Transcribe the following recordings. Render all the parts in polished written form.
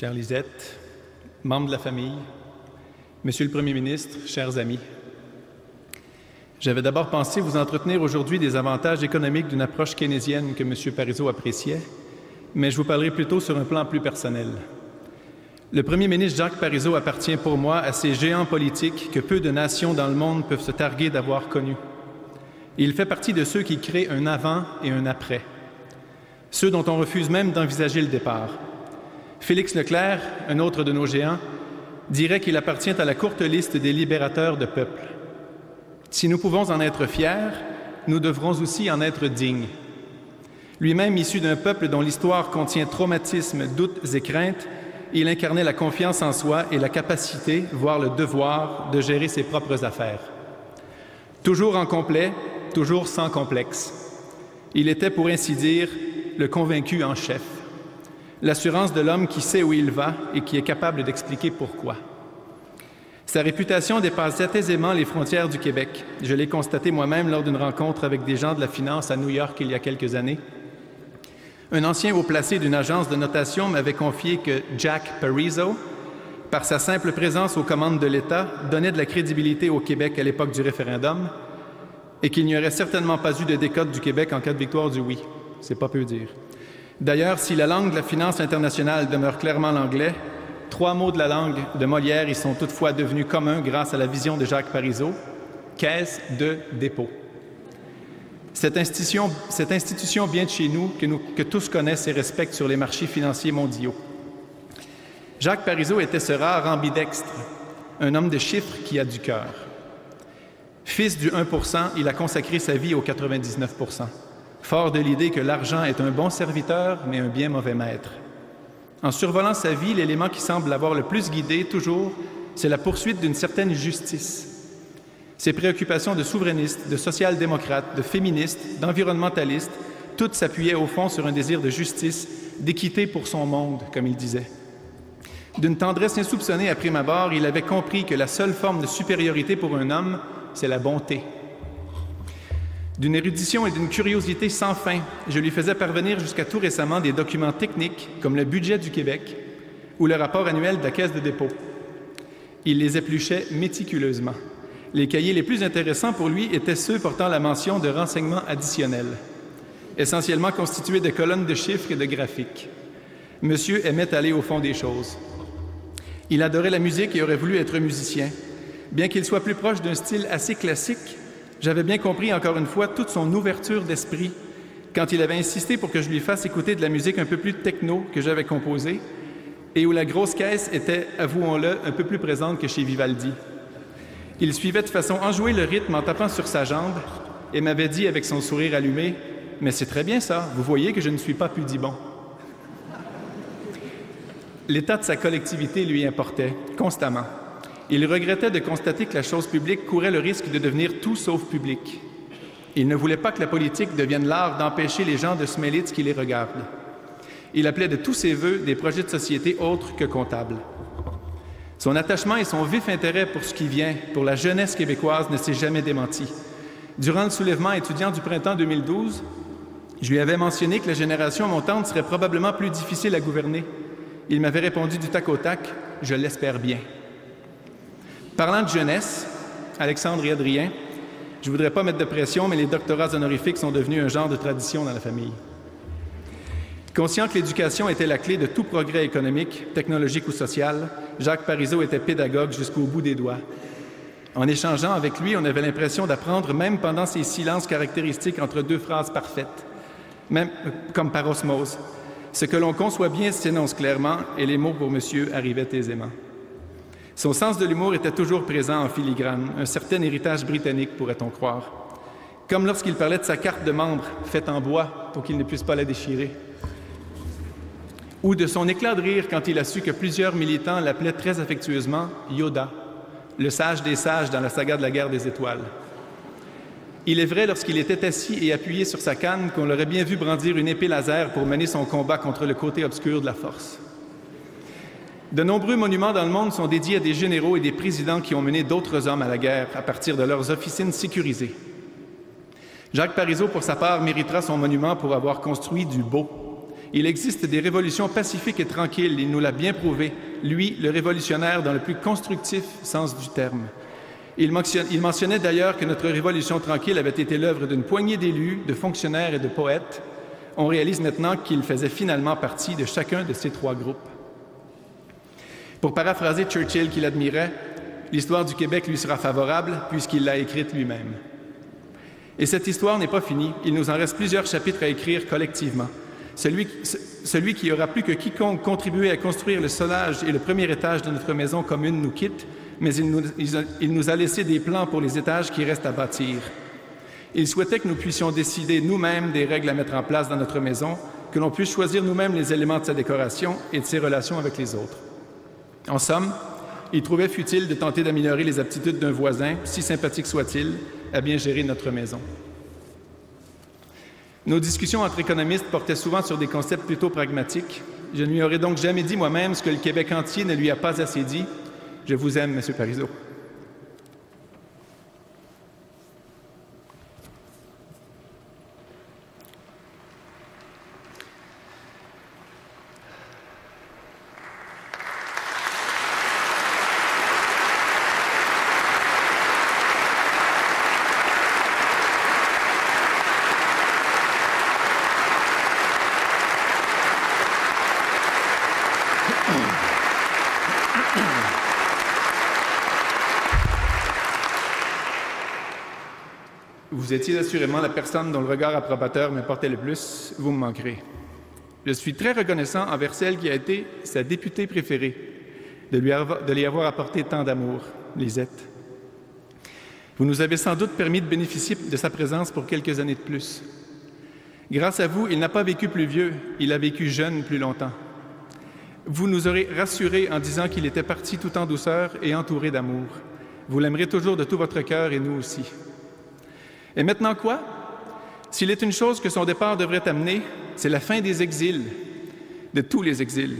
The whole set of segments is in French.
Chère Lisette, membres de la famille, Monsieur le Premier ministre, chers amis, j'avais d'abord pensé vous entretenir aujourd'hui des avantages économiques d'une approche keynésienne que M. Parizeau appréciait, mais je vous parlerai plutôt sur un plan plus personnel. Le Premier ministre Jacques Parizeau appartient pour moi à ces géants politiques que peu de nations dans le monde peuvent se targuer d'avoir connus. Il fait partie de ceux qui créent un avant et un après, ceux dont on refuse même d'envisager le départ. Félix Leclerc, un autre de nos géants, dirait qu'il appartient à la courte liste des libérateurs de peuples. Si nous pouvons en être fiers, nous devrons aussi en être dignes. Lui-même issu d'un peuple dont l'histoire contient traumatismes, doutes et craintes, il incarnait la confiance en soi et la capacité, voire le devoir, de gérer ses propres affaires. Toujours en complet, toujours sans complexe. Il était, pour ainsi dire, le convaincu en chef. L'assurance de l'homme qui sait où il va et qui est capable d'expliquer pourquoi. Sa réputation dépassait aisément les frontières du Québec. Je l'ai constaté moi-même lors d'une rencontre avec des gens de la finance à New York il y a quelques années. Un ancien haut placé d'une agence de notation m'avait confié que Jack Parizeau, par sa simple présence aux commandes de l'État, donnait de la crédibilité au Québec à l'époque du référendum et qu'il n'y aurait certainement pas eu de décote du Québec en cas de victoire du oui. C'est pas peu dire. D'ailleurs, si la langue de la finance internationale demeure clairement l'anglais, 3 mots de la langue de Molière y sont toutefois devenus communs grâce à la vision de Jacques Parizeau, caisse de dépôt. Cette institution bien de chez nous, que tous connaissent et respectent sur les marchés financiers mondiaux. Jacques Parizeau était ce rare ambidextre, un homme de chiffres qui a du cœur. Fils du 1 %, il a consacré sa vie au 99 %. Fort de l'idée que l'argent est un bon serviteur, mais un bien mauvais maître. En survolant sa vie, l'élément qui semble l'avoir le plus guidé, toujours, c'est la poursuite d'une certaine justice. Ses préoccupations de souverainiste, de social-démocrate, de féministe, d'environnementaliste, toutes s'appuyaient au fond sur un désir de justice, d'équité pour son monde, comme il disait. D'une tendresse insoupçonnée à prime abord, il avait compris que la seule forme de supériorité pour un homme, c'est la bonté. D'une érudition et d'une curiosité sans fin, je lui faisais parvenir jusqu'à tout récemment des documents techniques comme le budget du Québec ou le rapport annuel de la Caisse de dépôt. Il les épluchait méticuleusement. Les cahiers les plus intéressants pour lui étaient ceux portant la mention de renseignements additionnels, essentiellement constitués de colonnes de chiffres et de graphiques. Monsieur aimait aller au fond des choses. Il adorait la musique et aurait voulu être musicien. Bien qu'il soit plus proche d'un style assez classique, j'avais bien compris, encore une fois, toute son ouverture d'esprit quand il avait insisté pour que je lui fasse écouter de la musique un peu plus techno que j'avais composée et où la grosse caisse était, avouons-le, un peu plus présente que chez Vivaldi. Il suivait de façon enjouée le rythme en tapant sur sa jambe et m'avait dit avec son sourire allumé « Mais c'est très bien ça, vous voyez que je ne suis pas pudibond. » L'état de sa collectivité lui importait, constamment. Il regrettait de constater que la chose publique courait le risque de devenir tout sauf public. Il ne voulait pas que la politique devienne l'art d'empêcher les gens de se mêler de ce qui les regarde. Il appelait de tous ses vœux des projets de société autres que comptables. Son attachement et son vif intérêt pour ce qui vient, pour la jeunesse québécoise, ne s'est jamais démenti. Durant le soulèvement étudiant du printemps 2012, je lui avais mentionné que la génération montante serait probablement plus difficile à gouverner. Il m'avait répondu du tac au tac « Je l'espère bien ». Parlant de jeunesse, Alexandre et Adrien, je ne voudrais pas mettre de pression, mais les doctorats honorifiques sont devenus un genre de tradition dans la famille. Conscient que l'éducation était la clé de tout progrès économique, technologique ou social, Jacques Parizeau était pédagogue jusqu'au bout des doigts. En échangeant avec lui, on avait l'impression d'apprendre même pendant ces silences caractéristiques entre 2 phrases parfaites, même comme par osmose. Ce que l'on conçoit bien s'énonce clairement et les mots pour monsieur arrivaient aisément. Son sens de l'humour était toujours présent en filigrane, un certain héritage britannique, pourrait-on croire. Comme lorsqu'il parlait de sa carte de membre, faite en bois pour qu'il ne puisse pas la déchirer. Ou de son éclat de rire quand il a su que plusieurs militants l'appelaient très affectueusement Yoda, le sage des sages dans la saga de la guerre des étoiles. Il est vrai, lorsqu'il était assis et appuyé sur sa canne, qu'on l'aurait bien vu brandir une épée laser pour mener son combat contre le côté obscur de la force. De nombreux monuments dans le monde sont dédiés à des généraux et des présidents qui ont mené d'autres hommes à la guerre à partir de leurs officines sécurisées. Jacques Parizeau, pour sa part, méritera son monument pour avoir construit du beau. Il existe des révolutions pacifiques et tranquilles, il nous l'a bien prouvé, lui, le révolutionnaire dans le plus constructif sens du terme. Il mentionnait d'ailleurs que notre révolution tranquille avait été l'œuvre d'une poignée d'élus, de fonctionnaires et de poètes. On réalise maintenant qu'il faisait finalement partie de chacun de ces trois groupes. Pour paraphraser Churchill qu'il admirait, l'histoire du Québec lui sera favorable puisqu'il l'a écrite lui-même. Et cette histoire n'est pas finie, il nous en reste plusieurs chapitres à écrire collectivement. Celui qui aura plus que quiconque contribué à construire le solage et le premier étage de notre maison commune nous quitte, mais il nous a laissé des plans pour les étages qui restent à bâtir. Il souhaitait que nous puissions décider nous-mêmes des règles à mettre en place dans notre maison, que l'on puisse choisir nous-mêmes les éléments de sa décoration et de ses relations avec les autres. En somme, il trouvait futile de tenter d'améliorer les aptitudes d'un voisin, si sympathique soit-il, à bien gérer notre maison. Nos discussions entre économistes portaient souvent sur des concepts plutôt pragmatiques. Je ne lui aurais donc jamais dit moi-même ce que le Québec entier ne lui a pas assez dit. Je vous aime, M. Parizeau. Vous étiez assurément la personne dont le regard approbateur m'importait le plus. Vous me manquerez. Je suis très reconnaissant envers celle qui a été sa députée préférée, de lui avoir apporté tant d'amour, Lisette. Vous nous avez sans doute permis de bénéficier de sa présence pour quelques années de plus. Grâce à vous, il n'a pas vécu plus vieux, il a vécu jeune plus longtemps. Vous nous aurez rassurés en disant qu'il était parti tout en douceur et entouré d'amour. Vous l'aimerez toujours de tout votre cœur et nous aussi. Et maintenant quoi? S'il est une chose que son départ devrait amener, c'est la fin des exils, de tous les exils.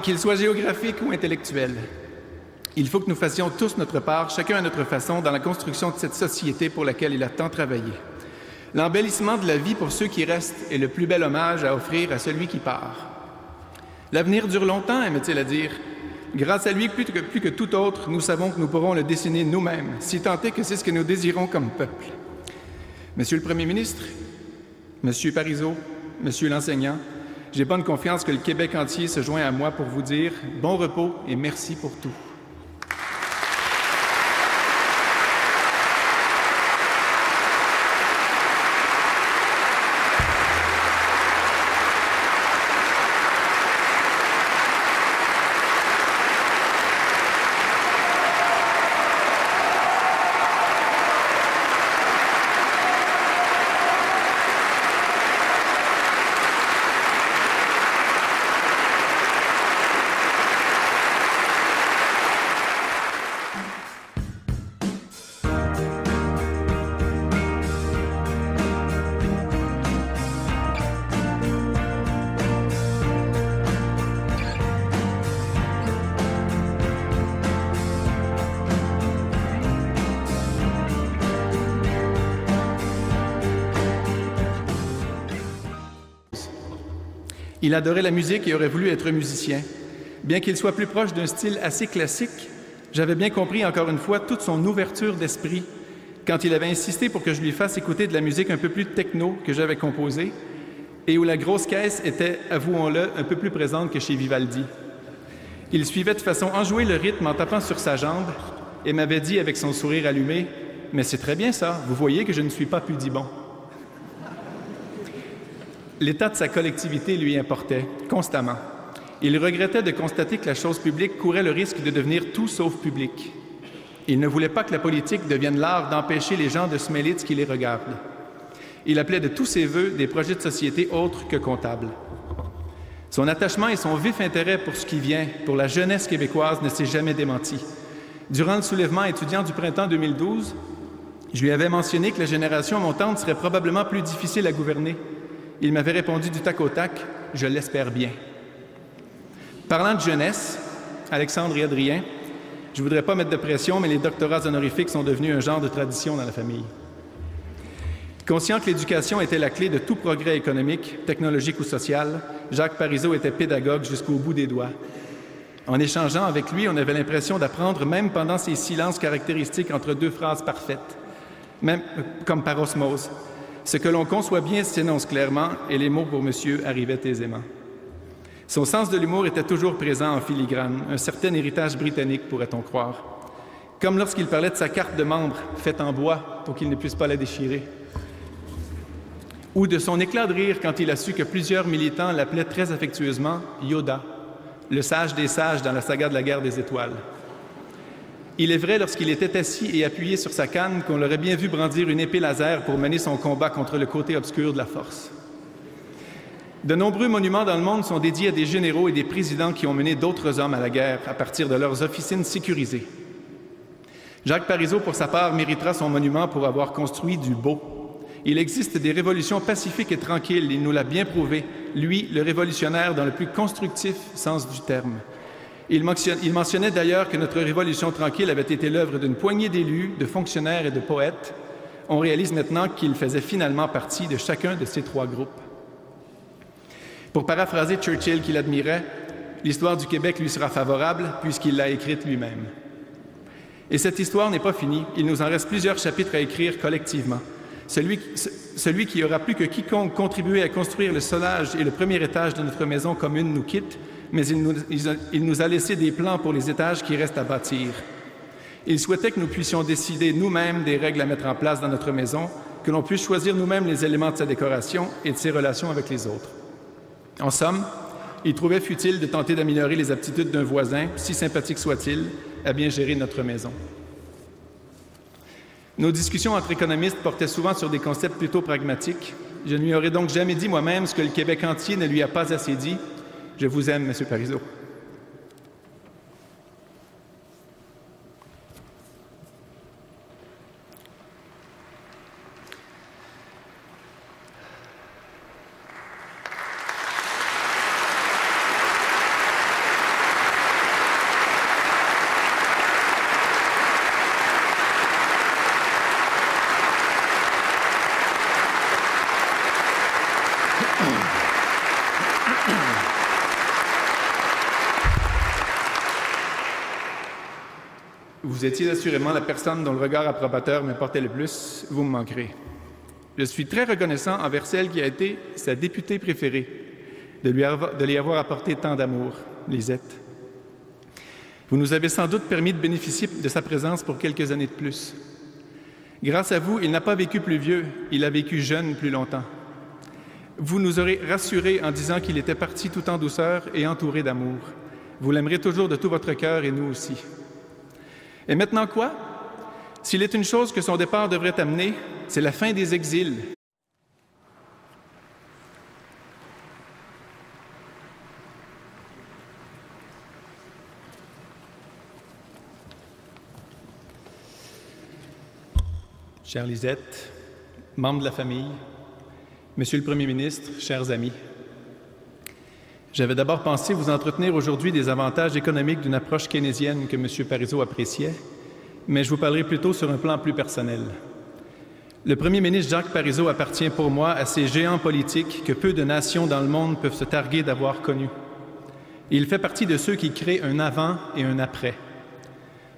Qu'il soit géographique ou intellectuel. Il faut que nous fassions tous notre part, chacun à notre façon, dans la construction de cette société pour laquelle il a tant travaillé. L'embellissement de la vie pour ceux qui restent est le plus bel hommage à offrir à celui qui part. L'avenir dure longtemps, aimait-il à dire. Grâce à lui, plus que tout autre, nous savons que nous pourrons le dessiner nous-mêmes, si tant est que c'est ce que nous désirons comme peuple. Monsieur le Premier ministre, Monsieur Parizeau, Monsieur l'enseignant, j'ai bonne confiance que le Québec entier se joint à moi pour vous dire bon repos et merci pour tout. Il adorait la musique et aurait voulu être musicien. Bien qu'il soit plus proche d'un style assez classique, j'avais bien compris encore une fois toute son ouverture d'esprit quand il avait insisté pour que je lui fasse écouter de la musique un peu plus techno que j'avais composée et où la grosse caisse était, avouons-le, un peu plus présente que chez Vivaldi. Il suivait de façon enjouée le rythme en tapant sur sa jambe et m'avait dit avec son sourire allumé « Mais c'est très bien ça, vous voyez que je ne suis pas pudibond. » L'état de sa collectivité lui importait, constamment. Il regrettait de constater que la chose publique courait le risque de devenir tout sauf publique. Il ne voulait pas que la politique devienne l'art d'empêcher les gens de se mêler de ce qui les regarde. Il appelait de tous ses vœux des projets de société autres que comptables. Son attachement et son vif intérêt pour ce qui vient, pour la jeunesse québécoise, ne s'est jamais démenti. Durant le soulèvement étudiant du printemps 2012, je lui avais mentionné que la génération montante serait probablement plus difficile à gouverner. Il m'avait répondu du tac au tac « Je l'espère bien ». Parlant de jeunesse, Alexandre et Adrien, je ne voudrais pas mettre de pression, mais les doctorats honorifiques sont devenus un genre de tradition dans la famille. Conscient que l'éducation était la clé de tout progrès économique, technologique ou social, Jacques Parizeau était pédagogue jusqu'au bout des doigts. En échangeant avec lui, on avait l'impression d'apprendre même pendant ces silences caractéristiques entre deux phrases parfaites, même comme par osmose. Ce que l'on conçoit bien s'énonce clairement et les mots pour monsieur arrivaient aisément. Son sens de l'humour était toujours présent en filigrane, un certain héritage britannique, pourrait-on croire. Comme lorsqu'il parlait de sa carte de membre, faite en bois pour qu'il ne puisse pas la déchirer. Ou de son éclat de rire quand il a su que plusieurs militants l'appelaient très affectueusement Yoda, le sage des sages dans la saga de la guerre des étoiles. Il est vrai, lorsqu'il était assis et appuyé sur sa canne, qu'on l'aurait bien vu brandir une épée laser pour mener son combat contre le côté obscur de la force. De nombreux monuments dans le monde sont dédiés à des généraux et des présidents qui ont mené d'autres hommes à la guerre à partir de leurs officines sécurisées. Jacques Parizeau, pour sa part, méritera son monument pour avoir construit du beau. Il existe des révolutions pacifiques et tranquilles, il nous l'a bien prouvé, lui, le révolutionnaire dans le plus constructif sens du terme. Il mentionnait d'ailleurs que notre révolution tranquille avait été l'œuvre d'une poignée d'élus, de fonctionnaires et de poètes. On réalise maintenant qu'il faisait finalement partie de chacun de ces trois groupes. Pour paraphraser Churchill qu'il admirait, l'histoire du Québec lui sera favorable puisqu'il l'a écrite lui-même. Et cette histoire n'est pas finie, il nous en reste plusieurs chapitres à écrire collectivement. Celui qui aura plus que quiconque contribué à construire le solage et le premier étage de notre maison commune nous quitte, mais il nous a laissé des plans pour les étages qui restent à bâtir. Il souhaitait que nous puissions décider nous-mêmes des règles à mettre en place dans notre maison, que l'on puisse choisir nous-mêmes les éléments de sa décoration et de ses relations avec les autres. En somme, il trouvait futile de tenter d'améliorer les aptitudes d'un voisin, si sympathique soit-il, à bien gérer notre maison. Nos discussions entre économistes portaient souvent sur des concepts plutôt pragmatiques. Je ne lui aurais donc jamais dit moi-même ce que le Québec entier ne lui a pas assez dit. Je vous aime, M. Parizeau. Vous étiez assurément la personne dont le regard approbateur m'importait le plus. Vous me manquerez. Je suis très reconnaissant envers celle qui a été sa députée préférée, de lui avoir apporté tant d'amour, Lisette. Vous nous avez sans doute permis de bénéficier de sa présence pour quelques années de plus. Grâce à vous, il n'a pas vécu plus vieux, il a vécu jeune plus longtemps. Vous nous aurez rassurés en disant qu'il était parti tout en douceur et entouré d'amour. Vous l'aimerez toujours de tout votre cœur et nous aussi. Et maintenant quoi? S'il est une chose que son départ devrait amener, c'est la fin des exils. Chère Lisette, membres de la famille, Monsieur le Premier ministre, chers amis, j'avais d'abord pensé vous entretenir aujourd'hui des avantages économiques d'une approche keynésienne que M. Parizeau appréciait, mais je vous parlerai plutôt sur un plan plus personnel. Le premier ministre Jacques Parizeau appartient pour moi à ces géants politiques que peu de nations dans le monde peuvent se targuer d'avoir connus. Il fait partie de ceux qui créent un avant et un après,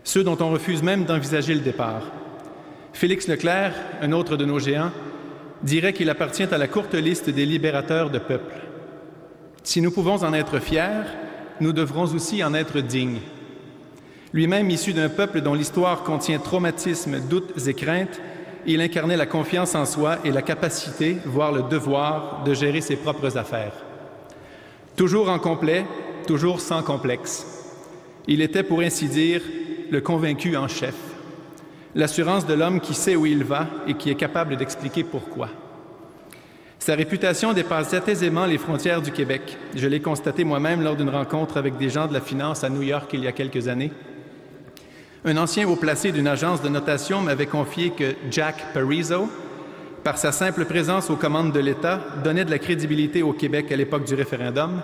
ceux dont on refuse même d'envisager le départ. Félix Leclerc, un autre de nos géants, dirait qu'il appartient à la courte liste des libérateurs de peuples. Si nous pouvons en être fiers, nous devrons aussi en être dignes. Lui-même issu d'un peuple dont l'histoire contient traumatisme, doutes et craintes, il incarnait la confiance en soi et la capacité, voire le devoir, de gérer ses propres affaires. Toujours en complet, toujours sans complexe. Il était, pour ainsi dire, le convaincu en chef. L'assurance de l'homme qui sait où il va et qui est capable d'expliquer pourquoi. Sa réputation dépassait aisément les frontières du Québec. Je l'ai constaté moi-même lors d'une rencontre avec des gens de la finance à New York il y a quelques années. Un ancien haut placé d'une agence de notation m'avait confié que Jack Parizeau, par sa simple présence aux commandes de l'État, donnait de la crédibilité au Québec à l'époque du référendum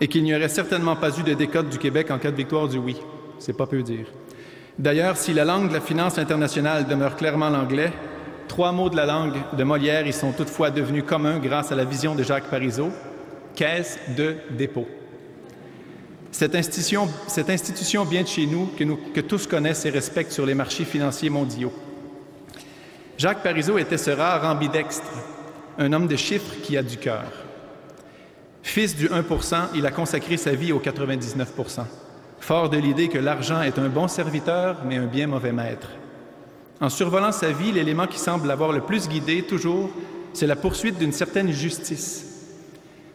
et qu'il n'y aurait certainement pas eu de décote du Québec en cas de victoire du oui. C'est pas peu dire. D'ailleurs, si la langue de la finance internationale demeure clairement l'anglais, 3 mots de la langue de Molière y sont toutefois devenus communs grâce à la vision de Jacques Parizeau, caisse de dépôt. Cette institution bien de chez nous, que tous connaissent et respectent sur les marchés financiers mondiaux. Jacques Parizeau était ce rare ambidextre, un homme de chiffres qui a du cœur. Fils du 1 %, il a consacré sa vie aux 99 %, fort de l'idée que l'argent est un bon serviteur, mais un bien mauvais maître. En survolant sa vie, l'élément qui semble l'avoir le plus guidé, toujours, c'est la poursuite d'une certaine justice.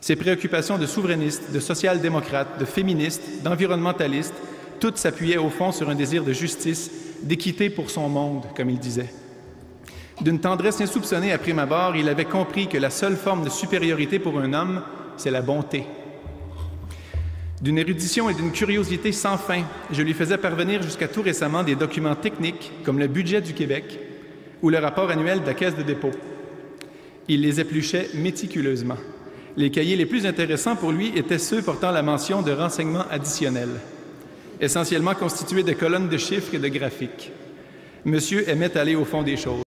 Ses préoccupations de souverainiste, de social-démocrate, de féministe, d'environnementaliste, toutes s'appuyaient au fond sur un désir de justice, d'équité pour son monde, comme il disait. D'une tendresse insoupçonnée à prime abord, il avait compris que la seule forme de supériorité pour un homme, c'est la bonté. D'une érudition et d'une curiosité sans fin, je lui faisais parvenir jusqu'à tout récemment des documents techniques comme le budget du Québec ou le rapport annuel de la Caisse de dépôt. Il les épluchait méticuleusement. Les cahiers les plus intéressants pour lui étaient ceux portant la mention de renseignements additionnels, essentiellement constitués de colonnes de chiffres et de graphiques. Monsieur aimait aller au fond des choses.